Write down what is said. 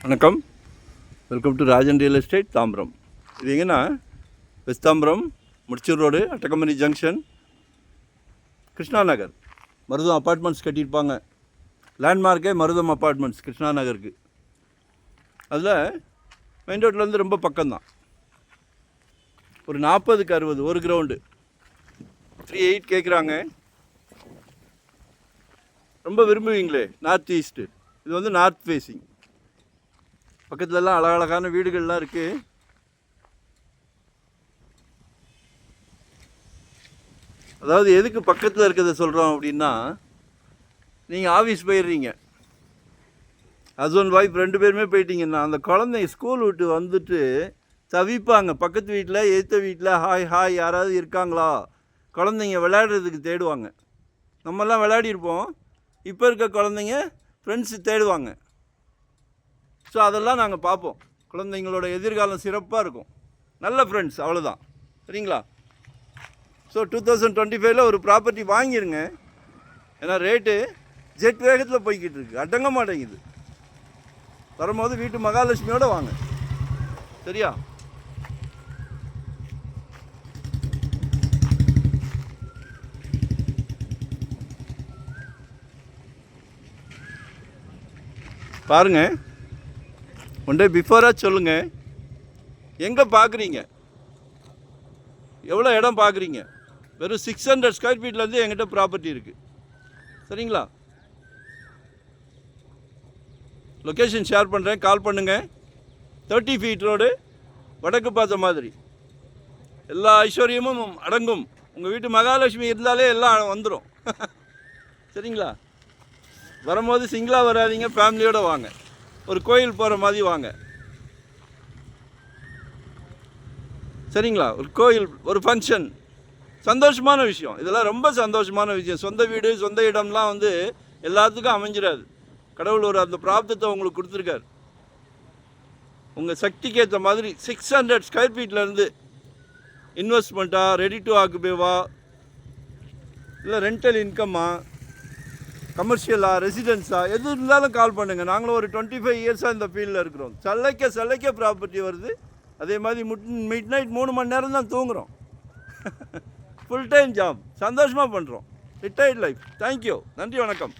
வணக்கம். Welcome to Rajan real estate Tambaram. இது எங்கன்னா வெஸ்ட் தாம்பரம், முடிச்சூர் ரோடு, அட்டகம்பனி ஜங்ஷன், கிருஷ்ணா நகர். மருதம் அப்பார்ட்மெண்ட்ஸ் கட்டியிருப்பாங்க. லேண்ட்மார்க்கே மருதம் அப்பார்ட்மெண்ட்ஸ் கிருஷ்ணா நகருக்கு. அதில் மெயின் ரோட்லேருந்து ரொம்ப பக்கம்தான். ஒரு 40க்கு 60 ஒரு கிரவுண்டு 3.8 கேட்குறாங்க. ரொம்ப விரும்புவீங்களே நார்த் ஈஸ்ட்டு. இது வந்து நார்த் ஃபேஸிங். பக்கத்துலலாம் அழகழகான வீடுகள்லாம் இருக்குது. அதாவது எதுக்கு பக்கத்தில் இருக்கிறத சொல்கிறோம் அப்படின்னா, நீங்கள் ஆஃபீஸ் போயிடுறீங்க, ஹஸ்பண்ட் ஒய்ஃப் 2 பேருமே போயிட்டீங்கன்னா, அந்த குழந்தைங்க ஸ்கூல் விட்டு வந்துட்டு தவிப்பாங்க. பக்கத்து வீட்டில் எதிர்த்த வீட்டில் ஹாய் யாராவது இருக்காங்களா, குழந்தைங்க விளையாடுறதுக்கு தேடுவாங்க. நம்மெல்லாம் விளையாடிருப்போம். இப்போ இருக்க குழந்தைங்க ஃப்ரெண்ட்ஸு தேடுவாங்க. ஸோ அதெல்லாம் நாங்கள் பார்ப்போம். குழந்தைங்களோட எதிர்காலம் சிறப்பாக இருக்கும். நல்ல ஃப்ரெண்ட்ஸ், அவ்வளோதான். சரிங்களா? ஸோ 2025 ஒரு ப்ராப்பர்ட்டி வாங்கிடுங்க. ஏன்னா ரேட்டு ஜெட் வேகத்தில் போய்கிட்டு இருக்குது, அடங்க மாட்டேங்குது. வரும்போது வீட்டு மகாலட்சுமியோடு வாங்க. சரியா? பாருங்கள், ஒன் டே பிஃபோராக சொல்லுங்கள், எங்கே பார்க்குறீங்க, எவ்வளோ இடம் பார்க்குறீங்க. வெறும் 600 ஸ்கொயர் ஃபீட்லேருந்து எங்கிட்ட ப்ராப்பர்ட்டி இருக்குது. சரிங்களா? லொக்கேஷன் ஷேர் பண்ணுறேன், கால் பண்ணுங்கள். 30 ஃபீட் ரோடு, வடக்கு பார்த்த மாதிரி. எல்லா ஐஸ்வர்யமும் அடங்கும். உங்கள் வீட்டு மகாலட்சுமி இருந்தாலே எல்லாம் வந்துடும். சரிங்களா? வரும்போது சிங்கிளாக வராதிங்க, ஃபேமிலியோடு வாங்க. ஒரு கோயில் போகிற மாதிரி வாங்க. சரிங்களா? ஒரு கோயில், ஒரு ஃபங்க்ஷன், சந்தோஷமான விஷயம். இதெல்லாம் ரொம்ப சந்தோஷமான விஷயம். சொந்த வீடு, சொந்த இடம்லாம் வந்து எல்லாத்துக்கும் அமைஞ்சிடாது. கடவுள் ஒரு அந்த பிராப்தத்தை உங்களுக்கு கொடுத்துருக்காரு. உங்கள் சக்திக்கு ஏற்ற மாதிரி 600 ஸ்கொயர் ஃபீட்லேருந்து இன்வெஸ்ட்மெண்ட்டா, ரெடி டு ஆக்குபேவா, இல்லை ரெண்டல் இன்கம்மா, கமர்ஷியலா, ரெசிடென்ஸா, எது இருந்தாலும் கால் பண்ணுங்கள். நாங்களும் ஒரு 25 இயர்ஸாக இந்த ஃபீல்டில் இருக்கிறோம். சல்லைக்க ப்ராப்பர்ட்டி வருது. அதே மாதிரி மிட் நைட் 3 மணி நேரம் தான் தூங்குகிறோம். ஃபுல் டைம் ஜாப், சந்தோஷமாக பண்ணுறோம். Retired life. தேங்க்யூ. நன்றி, வணக்கம்.